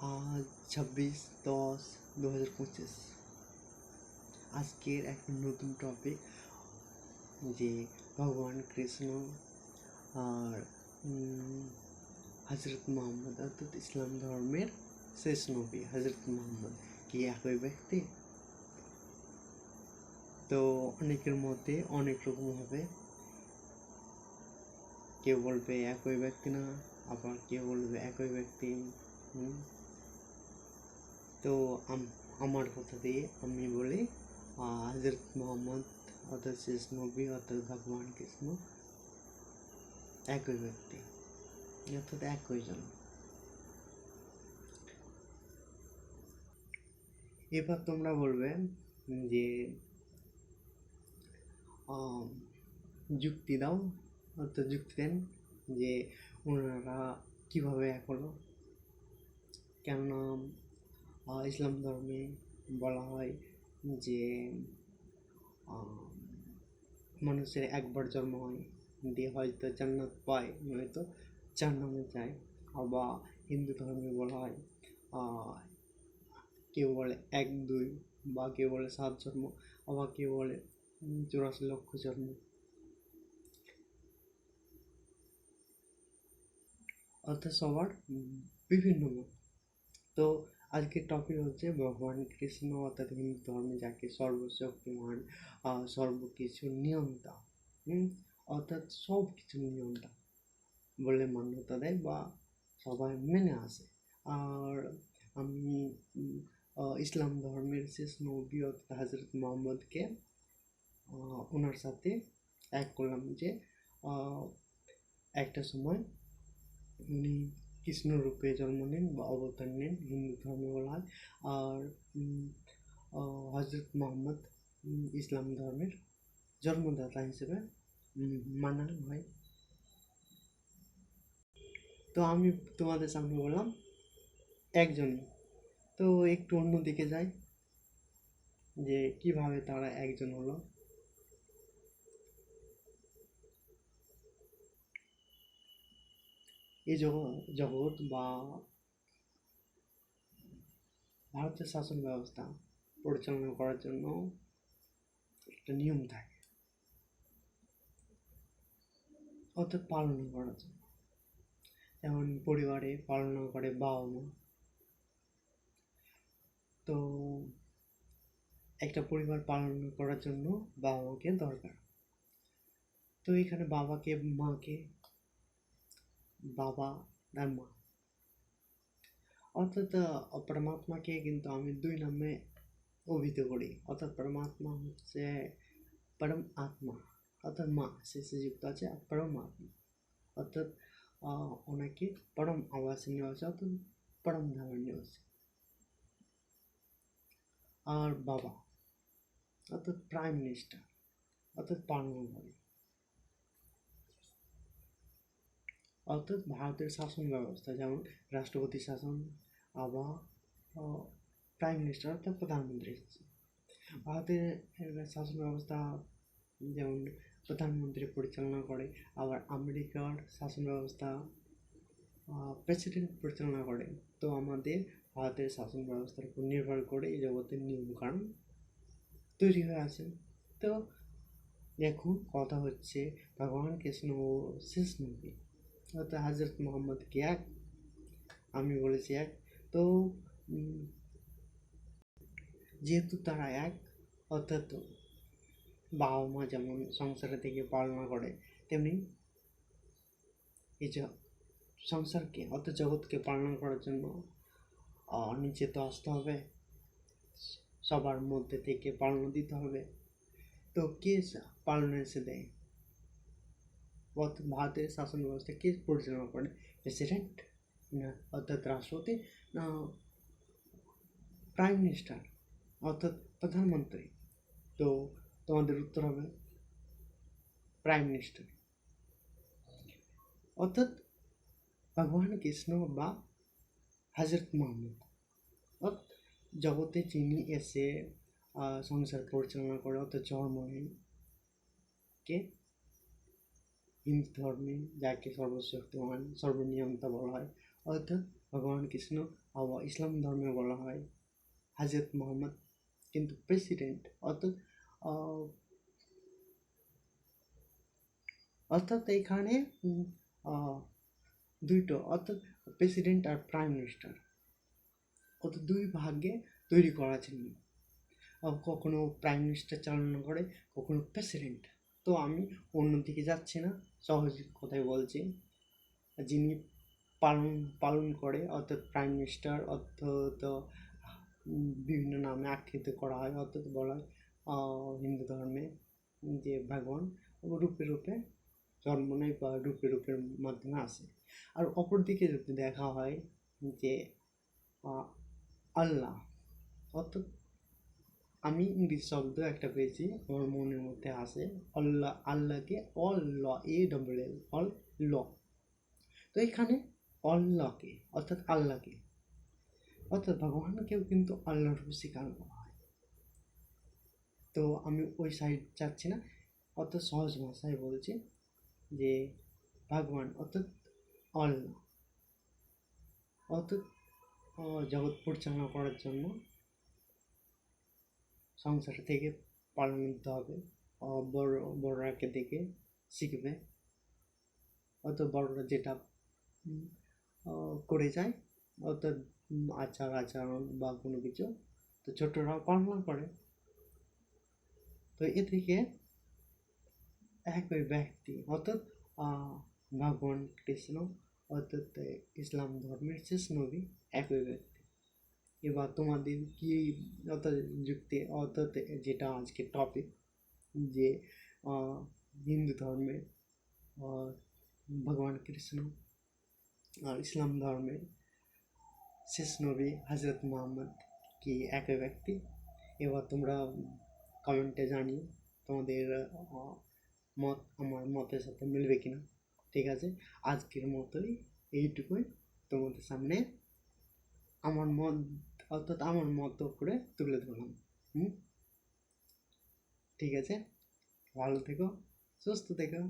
আজ 26/10/2025। আজকের একটা নতুন টপিক যে ভগবান কৃষ্ণ আর হজরত মোহাম্মদ অর্থাৎ ইসলাম ধর্মের শেষ নবী হজরত মোহাম্মদ কি একই ব্যক্তি? তো অনেকের মধ্যে অনেক রকম হবে। কেউ বলবে একই ব্যক্তি না, আবার কেউ বলবে একই ব্যক্তি। তো আমার কথা দিয়ে আমি বলি হজরত মোহাম্মদ অর্থাৎ শেষ নবী অর্থাৎ ভগবান কৃষ্ণ একই ব্যক্তি অর্থাৎ একই জন। এবার তোমরা বলবে যে যুক্তি দাও, অর্থাৎ যুক্তি দেন যে ওনারা কীভাবে এক হলো। কেননা ইসলাম ধর্মে বলা হয় যে মানুষের একবার জন্ম হয়, দিয়ে হয়তো জান্নাত পায়, নয়তো জাহান্নামে যায়। আবার হিন্দু ধর্মে বলা হয় কেউ বলে 1-2 বা কেউ বলে 7 জন্ম, আবার কেউ বলে 84 লক্ষ জন্ম। অর্থাৎ সবার বিভিন্ন মত। তো আজকের টপিক হচ্ছে ভগবান কৃষ্ণ অর্থাৎ হিন্দু ধর্মে যাকে সর্বশক্তিমান সর্বকিছু নিয়ন্তা অর্থাৎ সব কিছু নিয়ন্তা বলে মান্যতা দেয় বা সবাই মেনে আসে। আর আমি ইসলাম ধর্মের শেষ নবী অর্থাৎ হজরত মোহাম্মদকে ওনার সাথে এক করলাম যে একটা সময় উনি কৃষ্ণ রূপে জন্ম নেন বা অবতার নেন, হিন্দু ধর্মে বলা হয়। আর হজরত মোহাম্মদ ইসলাম ধর্মের জন্মদাতা হিসেবে মানা হয়। তো আমি তোমাদের সামনে বললাম একজনই। তো একটু অন্যদিকে যাই যে কিভাবে তারা একজন হলো। এই জগৎ বা ভারতের শাসন ব্যবস্থা পরিচালনা করার জন্য একটা নিয়ম থাকে, অর্থাৎ পালন করার জন্য। যেমন পরিবারে পালনা করে বাবা মা। তো একটা পরিবার পালন করার জন্য বাবা মাকে দরকার। তো এখানে বাবাকে মাকে বাবা আর মা অর্থাৎ পরমাত্মাকে কিন্তু আমি 2 নামে অভিহিত করি। অর্থাৎ পরমাত্মা হচ্ছে পরম আত্মা, অর্থাৎ মা শেষে যুক্ত আছে পরমাত্মা, অর্থাৎ ওনাকে পরম আবাসে নিবাসে অর্থাৎ পরম ধামে নিবাসে। আর বাবা অর্থাৎ প্রাইম মিনিস্টার অর্থাৎ পালনকারী, অর্থাৎ ভারতের শাসন ব্যবস্থা যেমন রাষ্ট্রপতি শাসন, আবার প্রাইম মিনিস্টার অর্থাৎ প্রধানমন্ত্রী। ভারতের শাসন ব্যবস্থা যেমন প্রধানমন্ত্রী পরিচালনা করে, আবার আমেরিকার শাসন ব্যবস্থা প্রেসিডেন্ট পরিচালনা করে। তো আমাদের ভারতের শাসন ব্যবস্থার উপর নির্ভর করে এই জগতের নিয়মকানুন তৈরি হয়ে আছে। তো এখন কথা হচ্ছে ভগবান কৃষ্ণ শেষ নবী অর্থাৎ হজরত মোহাম্মদকে এক, আমি বলেছি এক। তো যেহেতু তারা এক, অর্থাৎ বাবা মা যেমন সংসারে থেকে পালনা করে, তেমনি এই যে সংসারকে অর্থাৎ জগৎকে পালন করার জন্য নিচে তো আসতে হবে, সবার মধ্যে থেকে পালনা দিতে হবে। তো কে পালনা এসে দেয়? ভারতের শাসন ব্যবস্থা কে পরিচালনা করে? প্রেসিডেন্ট না অর্থাৎ রাষ্ট্রপতি, না প্রাইম মিনিস্টার অর্থাৎ প্রধানমন্ত্রী? তো তোমাদের উত্তর হবে প্রাইম মিনিস্টার অর্থাৎ ভগবান কৃষ্ণ বা হজরত মোহাম্মদ। জগতে যিনি এসে সংসার পরিচালনা করে অর্থাৎ জন্ম নেন কে? হিন্দু ধর্মে যাকে সর্বশক্তিমান সর্বনিয়ন্তা বলা হয় অর্থাৎ ভগবান কৃষ্ণ আবার ইসলাম ধর্মে বলা হয় হজরত মোহাম্মদ কিন্তু প্রেসিডেন্ট, অর্থাৎ অর্থাৎ এখানে দুইটো, অর্থাৎ প্রেসিডেন্ট আর প্রাইম মিনিস্টার, অর্থাৎ দুই ভাগে তৈরি করা ছিল। কখনো প্রাইম মিনিস্টার চালনা করে, কখনো প্রেসিডেন্ট। তো আমি অন্যদিকে যাচ্ছি না, সহজ কথাই বলছি। যিনি পালন করে অর্থাৎ প্রাইম মিনিস্টার, অর্থাৎ বিভিন্ন নামে আখ্যায়িত করা হয়, অর্থাৎ বলা হয় হিন্দু ধর্মে যে ভগবান রূপে রূপে জন্ম নেয় বা রূপে রূপের মাধ্যমে আসে। আর অপরদিকে যদি দেখা হয় যে আল্লাহ, অর্থাৎ আমি ইংরেজি শব্দ একটা পেয়েছি আমার মনের মধ্যে আসে, আল্লাহকে অল ল, ALL অল ল। তো এখানে অল্লাহকে অর্থাৎ আল্লাহকে অর্থাৎ ভগবানকেও কিন্তু আল্লাহর রূপে স্বীকার করা হয়। তো আমি ওই সাইড যাচ্ছি না, অর্থাৎ সহজ ভাষায় বলছি যে ভগবান অর্থাৎ আল্লাহ, অর্থাৎ জগৎ পরিচালনা করার জন্য সংসার থেকে পালন নিতে হবে, বড়রাকে দেখে শিখবে, অর্থাৎ বড়রা যেটা করে যায় অর্থাৎ আচরণ বা কোনো কিছু, তো ছোটরাও পালন করে। তো এ থেকে একই ব্যক্তি অর্থাৎ ভগবান কৃষ্ণ অর্থাৎ ইসলাম ধর্মের শেষ নবী একই ব্যক্তি। এবার তোমাদের কি অর্থাৎ যুক্তি, অর্থাৎ যেটা আজকে টপিক, যে হিন্দু ধর্মের ভগবান কৃষ্ণ আর ইসলাম ধর্মের শেষ নবী হজরত মোহাম্মদ কি একই ব্যক্তি? এবার তোমরা কমেন্টে জানিও তোমাদের মত আমার মতের সাথে মিলবে কিনা। ঠিক আছে, আজকের মতোই এইটুকুই তোমাদের সামনে আমার মত অর্থাৎ আমার মতো করে তুলে ধরলাম। ঠিক আছে, ভালো থেকো, সুস্থ থেকো।